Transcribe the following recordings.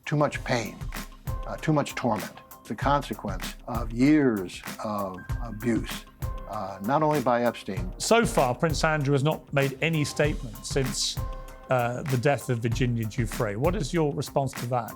too much pain, too much torment. The consequence of years of abuse, not only by Epstein. So far, Prince Andrew has not made any statement since the death of Virginia Giuffre. What is your response to that?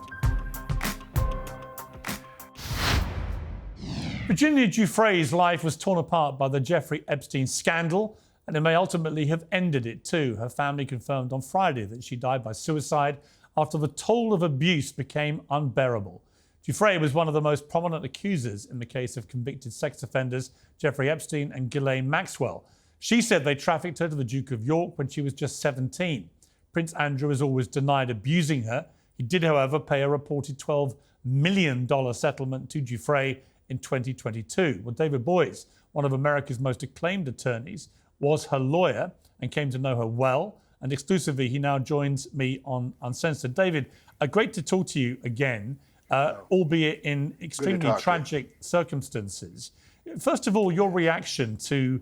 Virginia Giuffre's life was torn apart by the Jeffrey Epstein scandal, and it may ultimately have ended it too. Her family confirmed on Friday that she died by suicide after the toll of abuse became unbearable. Giuffre was one of the most prominent accusers in the case of convicted sex offenders Jeffrey Epstein and Ghislaine Maxwell. She said they trafficked her to the Duke of York when she was just 17. Prince Andrew has always denied abusing her. He did, however, pay a reported $12 million settlement to Giuffre in 2022. Well, David Boies, one of America's most acclaimed attorneys, was her lawyer and came to know her well. And exclusively, he now joins me on Uncensored. David, great to talk to you again, albeit in extremely tragic circumstances. First of all, your reaction to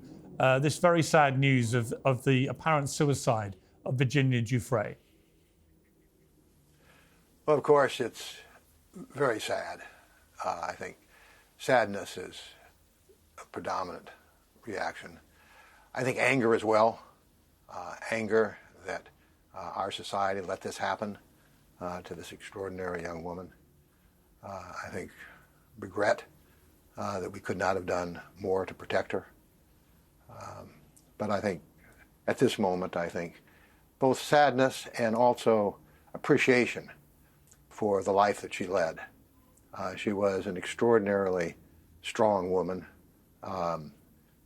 this very sad news of the apparent suicide of Virginia Giuffre. Well, of course, it's very sad. I think sadness is a predominant reaction. I think anger as well. Anger that our society let this happen to this extraordinary young woman. I think regret that we could not have done more to protect her. But I think at this moment, I think both sadness and also appreciation for the life that she led. She was an extraordinarily strong woman,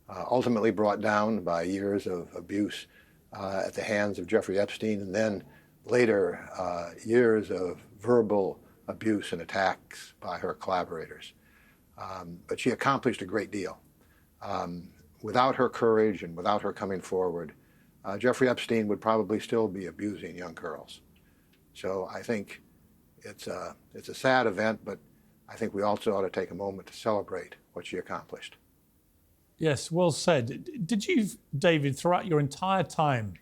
ultimately brought down by years of abuse at the hands of Jeffrey Epstein, and then later years of verbal abuse and attacks by her collaborators. But she accomplished a great deal. Without her courage and without her coming forward, Jeffrey Epstein would probably still be abusing young girls. So I think it's a sad event, but I think we also ought to take a moment to celebrate what she accomplished. Yes, well said. Did you, David, throughout your entire time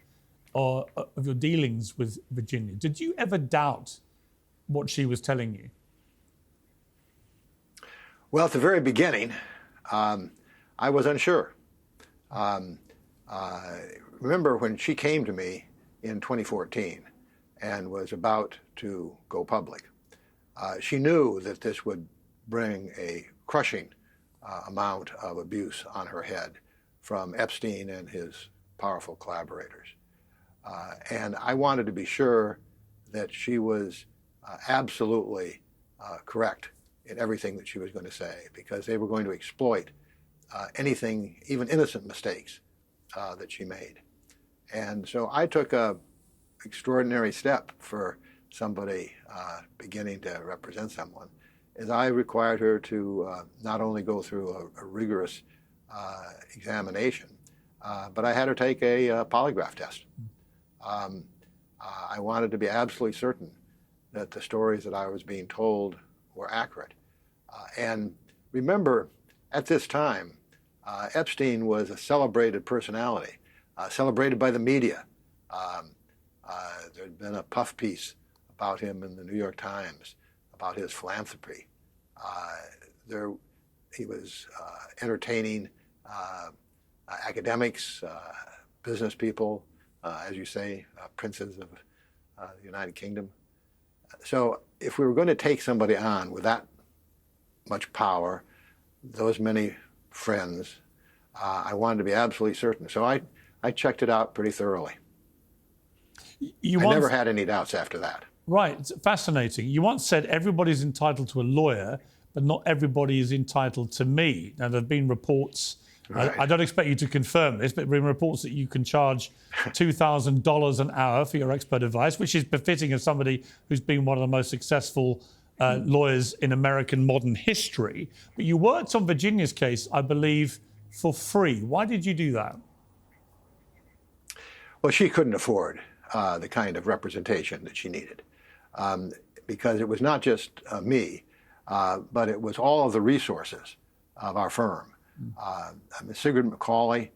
of your dealings with Virginia, did you ever doubt what she was telling you? Well, at the very beginning, I was unsure. Remember when she came to me in 2014 and was about to go public, she knew that this would bring a crushing amount of abuse on her head from Epstein and his powerful collaborators. And I wanted to be sure that she was absolutely correct in everything that she was going to say, because they were going to exploit anything, even innocent mistakes that she made. And so I took an extraordinary step for somebody beginning to represent someone, is I required her to not only go through a rigorous examination, but I had her take a polygraph test. I wanted to be absolutely certain that the stories that I was being told were accurate. And remember, at this time, Epstein was a celebrated personality, celebrated by the media. There had been a puff piece about him in the New York Times about his philanthropy. He was entertaining academics, business people, as you say, princes of the United Kingdom. So if we were going to take somebody on with that much power, those many friends, I wanted to be absolutely certain. So I checked it out pretty thoroughly. I never had any doubts after that. Right, it's fascinating. You once said everybody's entitled to a lawyer, but not everybody is entitled to me. Now, there have been reports, right. I don't expect you to confirm this, but there have been reports that you can charge $2,000 an hour for your expert advice, which is befitting of somebody who's been one of the most successful lawyers in American modern history. But you worked on Virginia's case, I believe, for free. Why did you do that? Well, she couldn't afford the kind of representation that she needed, because it was not just me, but it was all of the resources of our firm. Sigrid McCauley,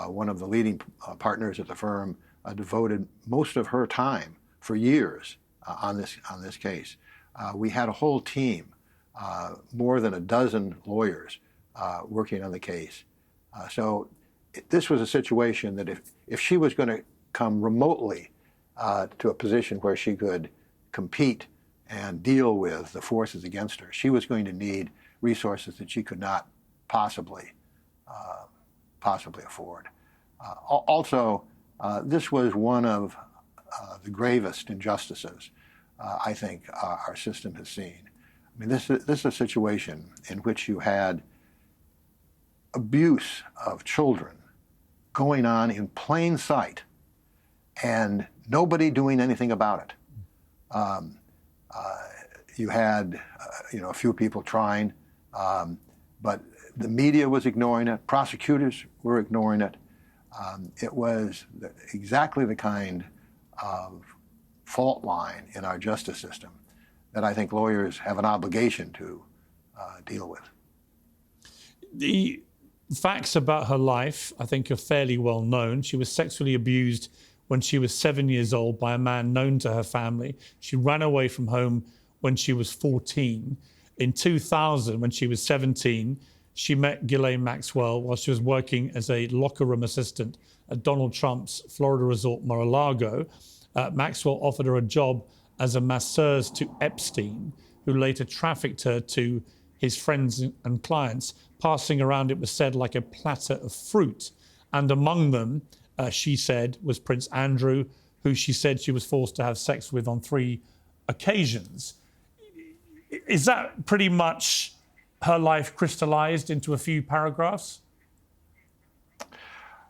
one of the leading partners at the firm, devoted most of her time for years on this case. We had a whole team, more than a dozen lawyers working on the case. So this was a situation that if she was going to come remotely to a position where she could compete and deal with the forces against her, she was going to need resources that she could not possibly afford. Also, this was one of the gravest injustices I think our system has seen. I mean, this is a situation in which you had abuse of children going on in plain sight and nobody doing anything about it. You had, a few people trying, but the media was ignoring it. Prosecutors were ignoring it. It was exactly the kind of fault line in our justice system that I think lawyers have an obligation to deal with. The facts about her life, I think, are fairly well known. She was sexually abused when she was 7 years old by a man known to her family. She ran away from home when she was 14. In 2000, when she was 17, she met Ghislaine Maxwell while she was working as a locker room assistant at Donald Trump's Florida resort, Mar-a-Lago. Maxwell offered her a job as a masseuse to Epstein, who later trafficked her to his friends and clients, passing around, it was said, like a platter of fruit. And among them, she said, was Prince Andrew, who she said she was forced to have sex with on 3 occasions. Is that pretty much her life crystallized into a few paragraphs?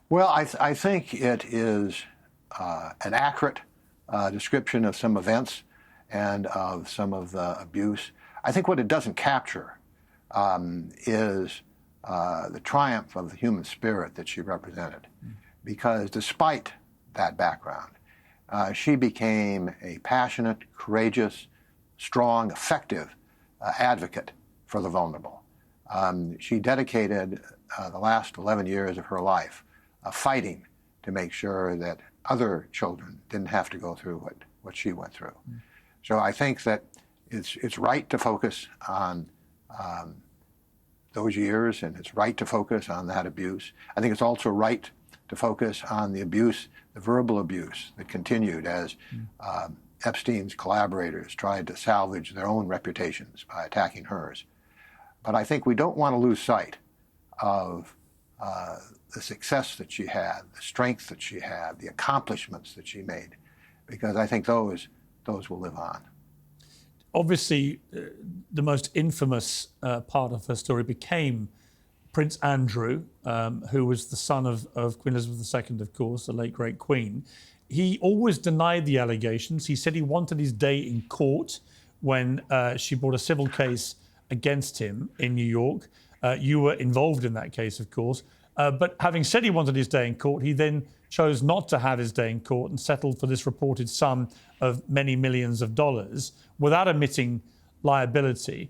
Well, I think it is an accurate description of some events and of some of the abuse. I think what it doesn't capture is the triumph of the human spirit that she represented. Because despite that background, she became a passionate, courageous, strong, effective advocate for the vulnerable. She dedicated the last 11 years of her life fighting to make sure that other children didn't have to go through what she went through. So I think that it's right to focus on those years, and it's right to focus on that abuse. I think it's also right to focus on the abuse, the verbal abuse that continued as Epstein's collaborators tried to salvage their own reputations by attacking hers. But I think we don't want to lose sight of the success that she had, the strength that she had, the accomplishments that she made, because I think those will live on. Obviously, the most infamous part of her story became Prince Andrew, who was the son of Queen Elizabeth II, of course, the late great Queen. He always denied the allegations. He said he wanted his day in court when she brought a civil case against him in New York. You were involved in that case, of course. But having said he wanted his day in court, he then chose not to have his day in court and settled for this reported sum of many millions of dollars without admitting liability.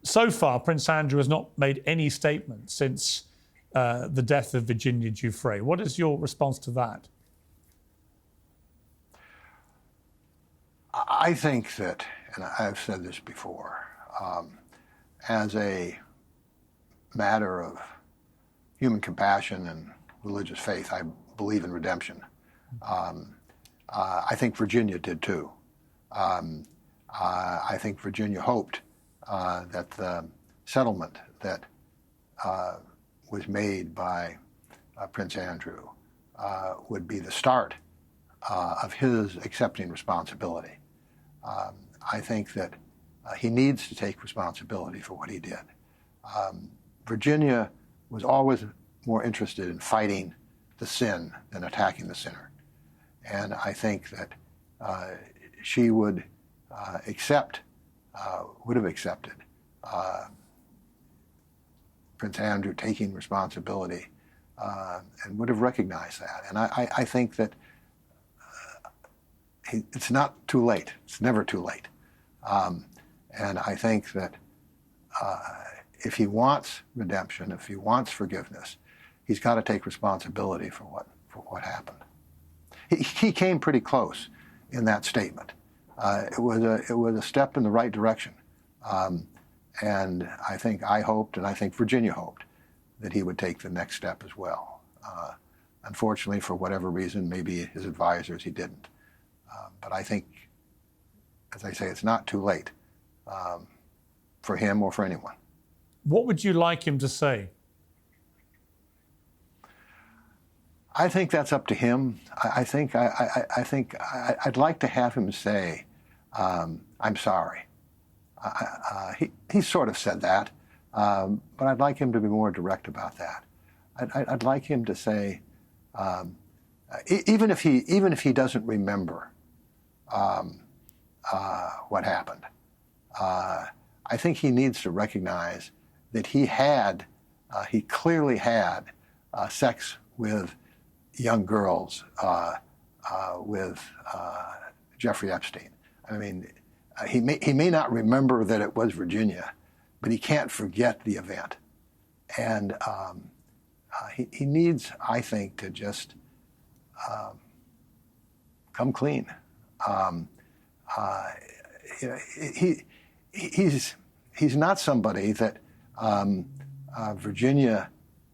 So far, Prince Andrew has not made any statement since the death of Virginia Giuffre. What is your response to that? I think that, and I've said this before, as a matter of human compassion and religious faith, I believe in redemption. I think Virginia did too. I think Virginia hoped that the settlement that was made by Prince Andrew would be the start of his accepting responsibility. I think that he needs to take responsibility for what he did. Virginia was always more interested in fighting the sin than attacking the sinner. And I think that she would have accepted Prince Andrew taking responsibility and would have recognized that. And I think that it's not too late. It's never too late. And I think that if he wants redemption, if he wants forgiveness, he's got to take responsibility for what happened. He came pretty close in that statement. it was a step in the right direction. And I hoped, and I think Virginia hoped, that he would take the next step as well. Unfortunately, for whatever reason, maybe his advisors, he didn't. But I think, as I say, it's not too late for him or for anyone. What would you like him to say? I think that's up to him. I think I'd like to have him say, "I'm sorry." He sort of said that, but I'd like him to be more direct about that. I'd like him to say, even if he doesn't remember what happened, I think he needs to recognize that he clearly had sex with young girls with Jeffrey Epstein. I mean, he may not remember that it was Virginia, but he can't forget the event. And he needs, I think, to just come clean. He's not somebody that Virginia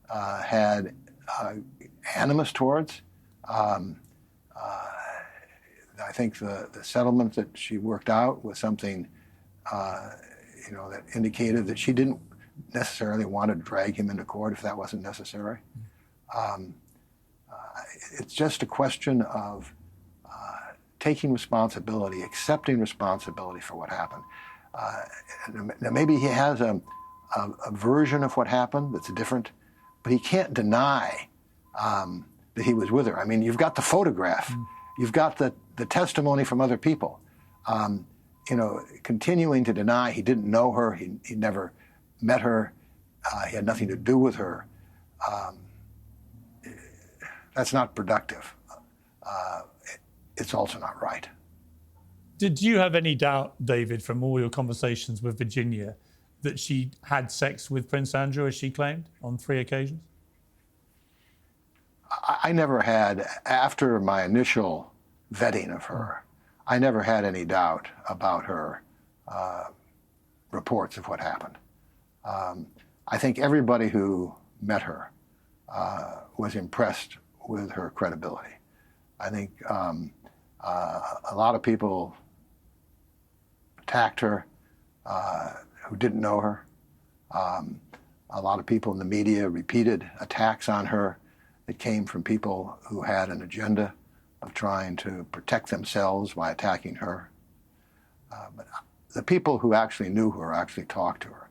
had animus towards. I think the settlement that she worked out was something, that indicated that she didn't necessarily want to drag him into court if that wasn't necessary. It's just a question of taking responsibility, accepting responsibility for what happened. Now maybe he has a version of what happened that's different, but he can't deny that he was with her. I mean, you've got the photograph, you've got the testimony from other people. Continuing to deny he didn't know her, he never met her, he had nothing to do with her. That's not productive. It's also not right. Did you have any doubt, David, from all your conversations with Virginia, that she had sex with Prince Andrew, as she claimed, on 3 occasions? I never had, after my initial vetting of her, I never had any doubt about her reports of what happened. I think everybody who met her was impressed with her credibility. I think a lot of people attacked her who didn't know her. A lot of people in the media repeated attacks on her that came from people who had an agenda of trying to protect themselves by attacking her. But the people who actually knew her, actually talked to her,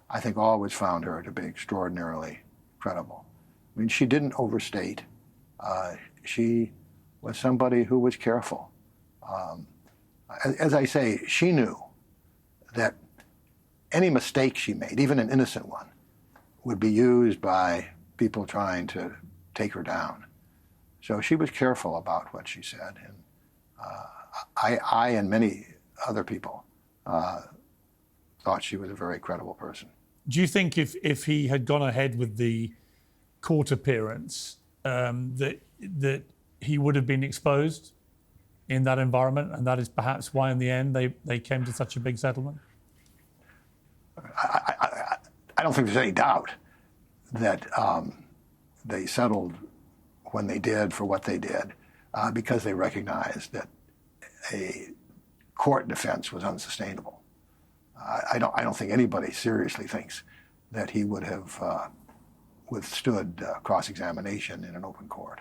I think always found her to be extraordinarily credible. I mean, she didn't overstate. She was somebody who was careful. As I say, she knew that any mistake she made, even an innocent one, would be used by people trying to take her down. So she was careful about what she said. And I and many other people thought she was a very credible person. Do you think if he had gone ahead with the court appearance, that he would have been exposed in that environment, and that is perhaps why in the end they came to such a big settlement? I don't think there's any doubt that they settled when they did for what they did because they recognized that a court defense was unsustainable. I don't think anybody seriously thinks that he would have withstood cross-examination in an open court.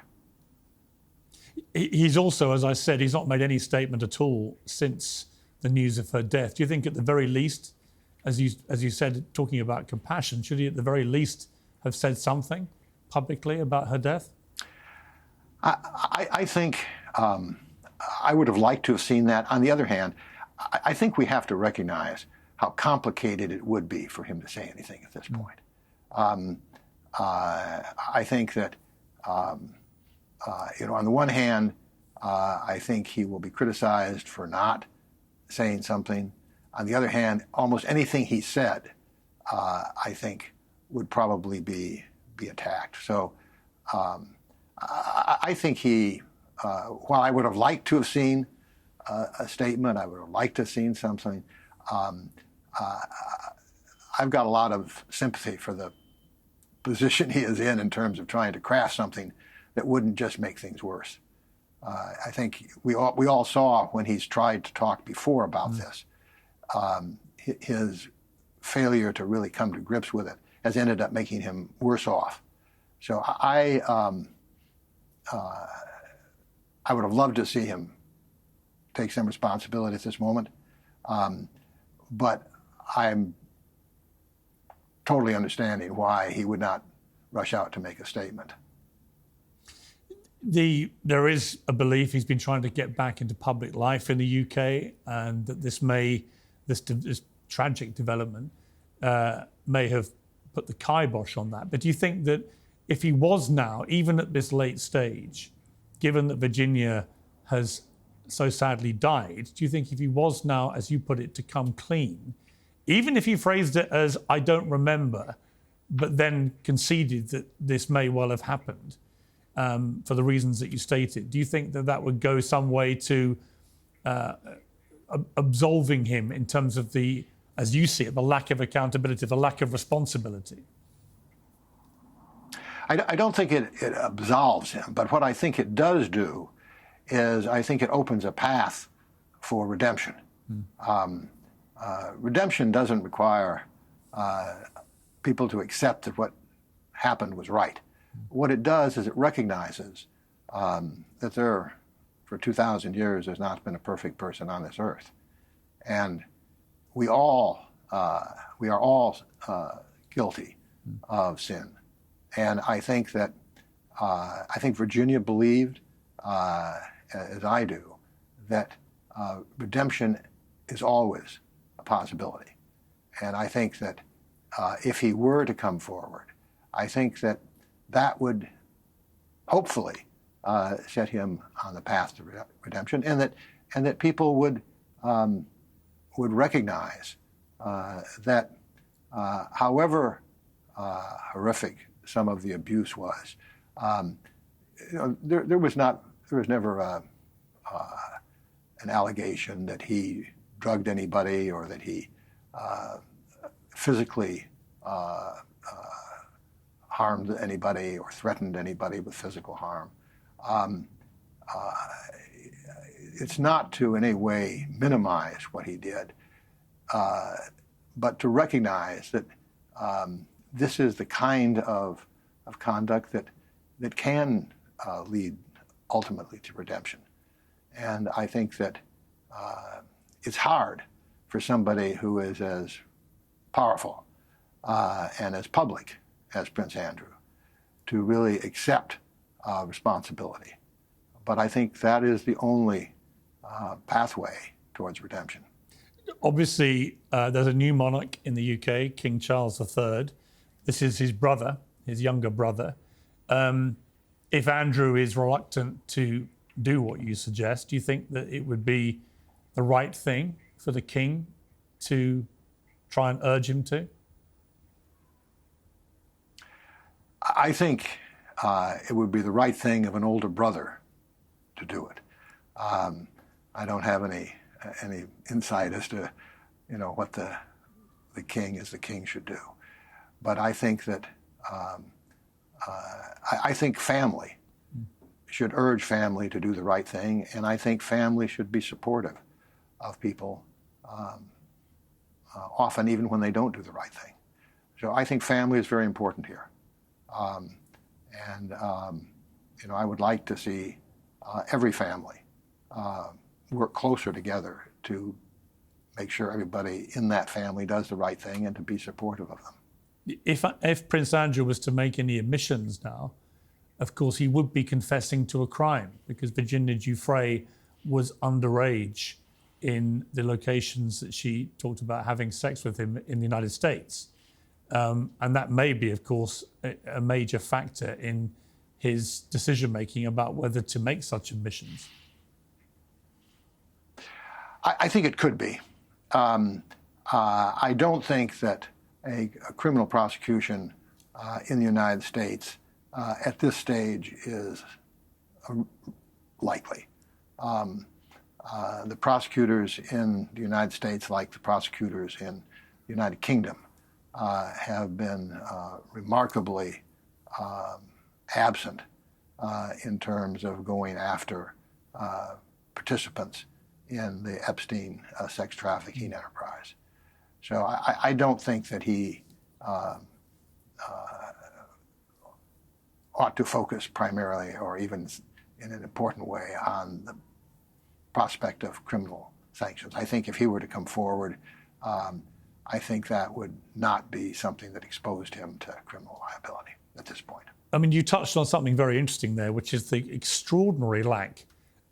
He's also, as I said, he's not made any statement at all since the news of her death. Do you think at the very least, as you said, talking about compassion, should he at the very least have said something publicly about her death? I think I would have liked to have seen that. On the other hand, I think we have to recognize how complicated it would be for him to say anything at this point. I think that, on the one hand, I think he will be criticized for not saying something. On the other hand, almost anything he said, I think, would probably be attacked. So I think he, while I would have liked to have seen a statement. I would have liked to have seen something. I've got a lot of sympathy for the position he is in terms of trying to craft something that wouldn't just make things worse. I think we all saw when he's tried to talk before about this, his failure to really come to grips with it has ended up making him worse off. So I would have loved to see him take some responsibility at this moment, but I'm totally understanding why he would not rush out to make a statement. There is a belief he's been trying to get back into public life in the UK, and that this tragic development may have put the kibosh on that. But do you think that if he was now, even at this late stage, given that Virginia has so sadly died, do you think if he was now, as you put it, to come clean, even if he phrased it as "I don't remember," but then conceded that this may well have happened for the reasons that you stated, do you think that that would go some way to absolving him in terms of the, as you see it, the lack of accountability, the lack of responsibility? I don't think it absolves him, but what I think it does do is I think it opens a path for redemption. Redemption doesn't require people to accept that what happened was right. What it does is it recognizes that there, for 2,000 years, there's not been a perfect person on this earth, and we are all guilty of sin. And I think that Virginia believed, as I do, that redemption is always a possibility. And I think that if he were to come forward, I think that that would hopefully set him on the path to redemption, and that people would recognize that however horrific some of the abuse was, there was never an allegation that he drugged anybody or that he physically harmed anybody or threatened anybody with physical harm. It's not to in any way minimize what he did, but to recognize that this is the kind of conduct that can lead ultimately to redemption. And I think that it's hard for somebody who is as powerful and as public as Prince Andrew to really accept responsibility. But I think that is the only pathway towards redemption. Obviously, there's a new monarch in the UK, King Charles III. This is his brother, his younger brother. If Andrew is reluctant to do what you suggest, do you think that it would be the right thing for the king to try and urge him to? I think it would be the right thing of an older brother to do it. I don't have any insight as to, what the king as the king should do, but I think that I think family should urge family to do the right thing, and I think family should be supportive of people, often even when they don't do the right thing. So I think family is very important here. I would like to see every family work closer together to make sure everybody in that family does the right thing and to be supportive of them. If Prince Andrew was to make any admissions now, of course he would be confessing to a crime, because Virginia Giuffre was underage in the locations that she talked about having sex with him in the United States. And that may be, of course, a major factor in his decision-making about whether to make such admissions. I think it could be. I don't think that a criminal prosecution in the United States at this stage is likely. The prosecutors in the United States, like the prosecutors in the United Kingdom, have been remarkably absent in terms of going after participants in the Epstein sex trafficking enterprise. So I don't think that he ought to focus primarily, or even in an important way, on the prospect of criminal sanctions. I think if he were to come forward, I think that would not be something that exposed him to criminal liability at this point. I mean, you touched on something very interesting there, which is the extraordinary lack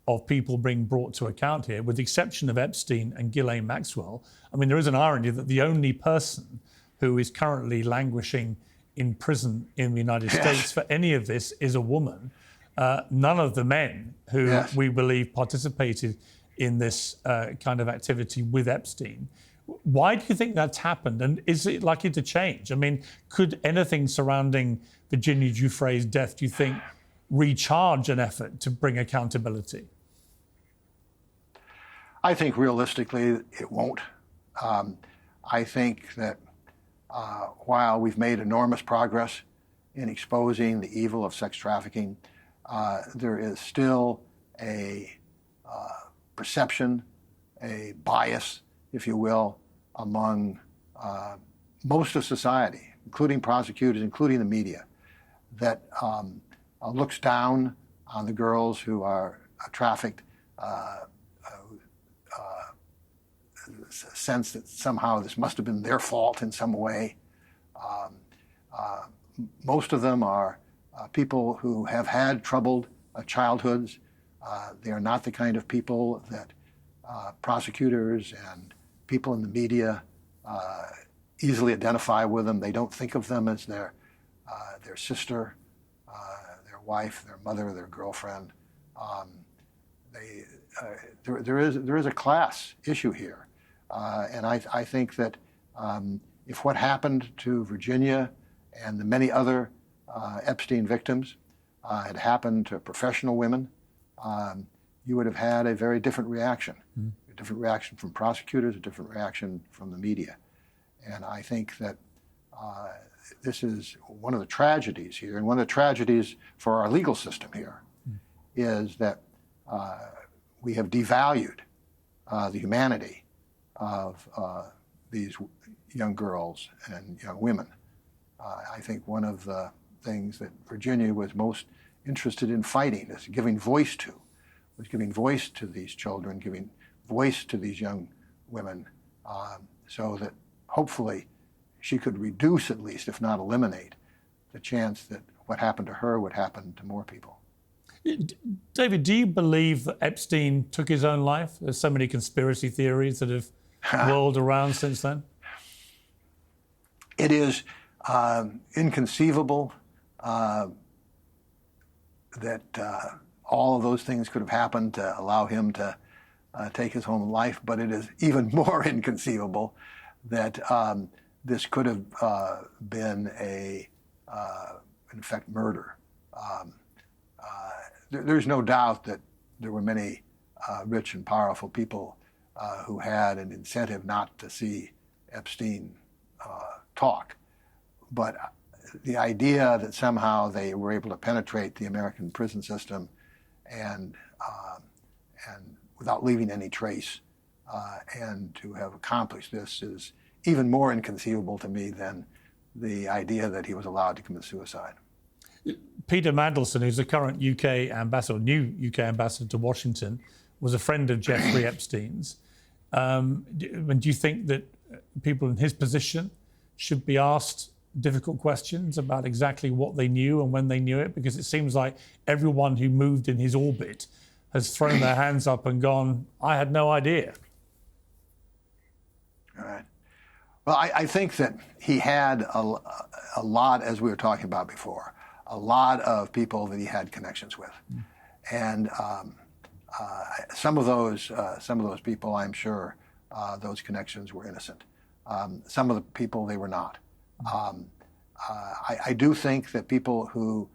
of people being brought to account here, with the exception of Epstein and Ghislaine Maxwell. I mean, there is an irony that the only person who is currently languishing in prison in the United States for any of this is a woman. None of the men who we believe participated in this kind of activity with Epstein. Why do you think that's happened, and is it likely to change? I mean, could anything surrounding Virginia Giuffre's death, do you think, recharge an effort to bring accountability? I think realistically it won't. I think that while we've made enormous progress in exposing the evil of sex trafficking, there is still a perception, a bias, if you will, among most of society, including prosecutors, including the media, that looks down on the girls who are trafficked, sense that somehow this must have been their fault in some way. Most of them are people who have had troubled childhoods. They are not the kind of people that prosecutors and people in the media easily identify with them. They don't think of them as their sister, their wife, their mother, their girlfriend. There is a class issue here, and I think that if what happened to Virginia and the many other Epstein victims had happened to professional women, you would have had a very different reaction. A different reaction from prosecutors, a different reaction from the media. And I think that this is one of the tragedies here, and one of the tragedies for our legal system here is that we have devalued the humanity of these young girls and young women. I think one of the things that Virginia was most interested in fighting is giving voice to these children, giving voice to these young women, so that hopefully she could reduce, at least, if not eliminate, the chance that what happened to her would happen to more people. David, do you believe that Epstein took his own life? There's so many conspiracy theories that have whirled around since then. It is inconceivable that all of those things could have happened to allow him to take his own life, but it is even more inconceivable that this could have been in effect, murder. There's no doubt that there were many rich and powerful people who had an incentive not to see Epstein talk. But the idea that somehow they were able to penetrate the American prison system and without leaving any trace, and to have accomplished this is even more inconceivable to me than the idea that he was allowed to commit suicide. Peter Mandelson, who's the current UK ambassador, new UK ambassador to Washington, was a friend of Jeffrey Epstein's. And do you think that people in his position should be asked difficult questions about exactly what they knew and when they knew it? Because it seems like everyone who moved in his orbit has thrown their hands up and gone, I had no idea. All right. Well, I think that he had a lot, as we were talking about before, a lot of people that he had connections with. And some of those people, I'm sure, those connections were innocent. Some of the people, they were not. I do think that people who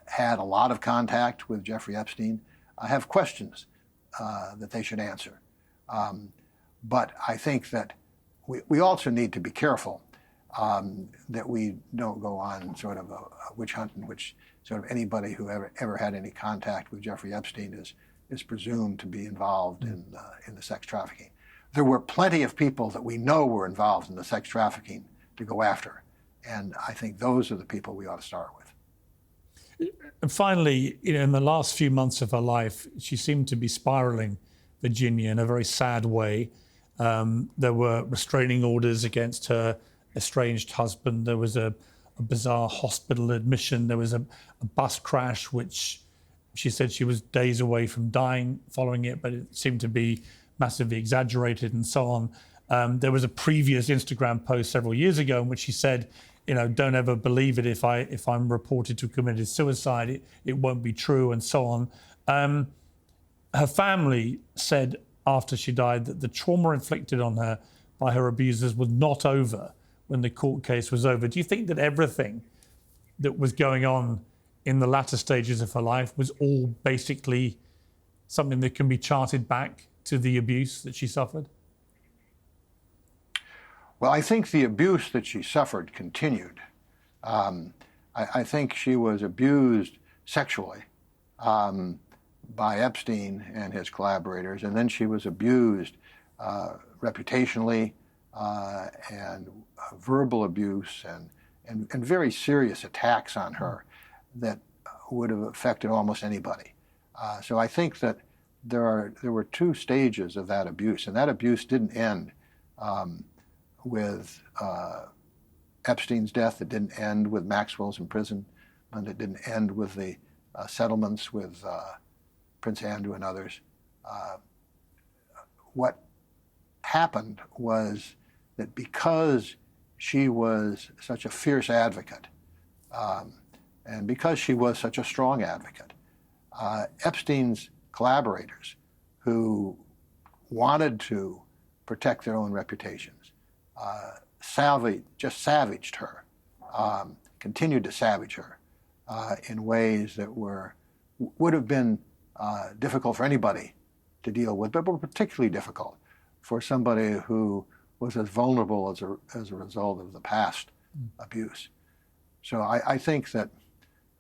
had a lot of contact with Jeffrey Epstein have questions that they should answer. But I think that we also need to be careful that we don't go on sort of a witch hunt in which sort of anybody who ever had any contact with Jeffrey Epstein is presumed to be involved in the sex trafficking. There were plenty of people that we know were involved in the sex trafficking to go after, and I think those are the people we ought to start with. And finally, in the last few months of her life, she seemed to be spiraling Virginia in a very sad way. There were restraining orders against her estranged husband. There was a bizarre hospital admission. There was a bus crash, which she said she was days away from dying following it, but it seemed to be massively exaggerated and so on. There was a previous Instagram post several years ago in which she said, don't ever believe it if I'm reported to have committed suicide. It won't be true and so on. Her family said after she died that the trauma inflicted on her by her abusers was not over when the court case was over. Do you think that everything that was going on in the latter stages of her life was all basically something that can be charted back to the abuse that she suffered? Well, I think the abuse that she suffered continued. I think she was abused sexually by Epstein and his collaborators, and then she was abused reputationally and verbal abuse and very serious attacks on her that would have affected almost anybody. So I think that there were two stages of that abuse, and that abuse didn't end with Epstein's death. It didn't end with Maxwell's imprisonment. It didn't end with the settlements with Prince Andrew and others. What happened was that because she was such a fierce advocate, and because she was such a strong advocate, Epstein's collaborators who wanted to protect their own reputations savaged her, continued to savage her in ways that would have been difficult for anybody to deal with, but were particularly difficult for somebody who was as vulnerable as a result of the past abuse. So I think that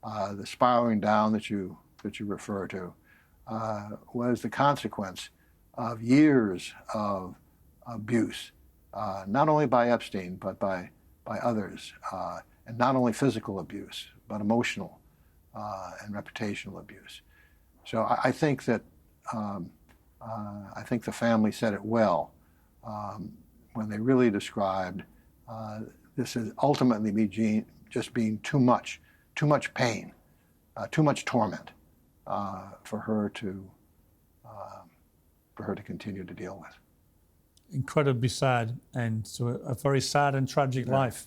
the spiraling down that you refer to was the consequence of years of abuse, not only by Epstein, but by others, and not only physical abuse, but emotional and reputational abuse. So I think that I think the family said it well when they really described this as ultimately just being too much pain, too much torment for her to continue to deal with. Incredibly sad end to a very sad and tragic life,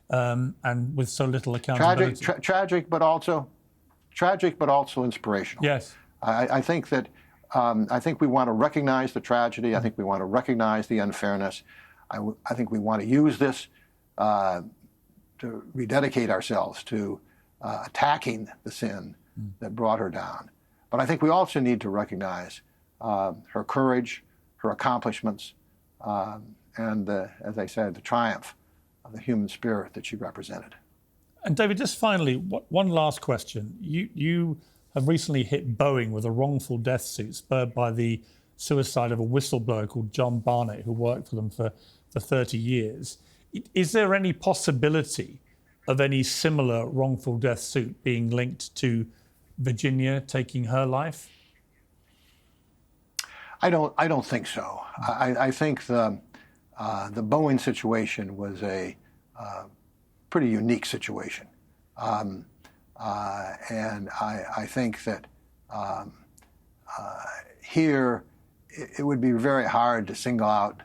and with so little accountability. Tragic, but also inspirational. Yes, I think that I think we want to recognize the tragedy. I think we want to recognize the unfairness. I think we want to use this to rededicate ourselves to attacking the sin that brought her down. But I think we also need to recognize her courage, her accomplishments, and as I said, the triumph of the human spirit that she represented. And David, just finally, one last question. You have recently hit Boeing with a wrongful death suit spurred by the suicide of a whistleblower called John Barnett, who worked for them for 30 years. Is there any possibility of any similar wrongful death suit being linked to Virginia taking her life? I don't think so. I think the Boeing situation was a pretty unique situation, and I think that here it would be very hard to single out,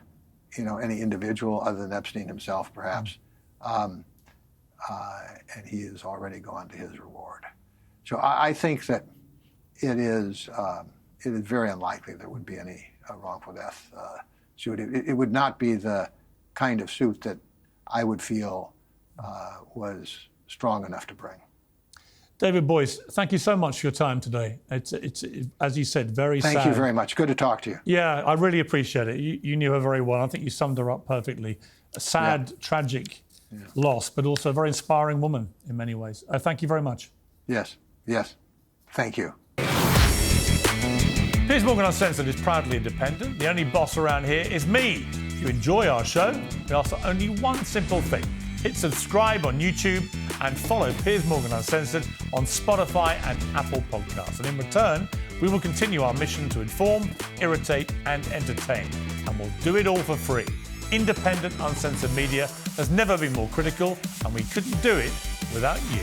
any individual other than Epstein himself, perhaps, and he has already gone to his reward. So I think that it is very unlikely there would be any wrongful death suit. It would not be the kind of suit that I would feel was strong enough to bring. David Boies, thank you so much for your time today. It's as you said, very sad. Thank you very much. Good to talk to you. Yeah, I really appreciate it. You knew her very well. I think you summed her up perfectly. A sad, tragic loss, but also a very inspiring woman in many ways. Thank you very much. Yes, yes. Thank you. Piers Morgan Uncensored is proudly independent. The only boss around here is me. If you enjoy our show, we ask for only one simple thing. Hit subscribe on YouTube and follow Piers Morgan Uncensored on Spotify and Apple Podcasts. And in return, we will continue our mission to inform, irritate and entertain. And we'll do it all for free. Independent, uncensored media has never been more critical, and we couldn't do it without you.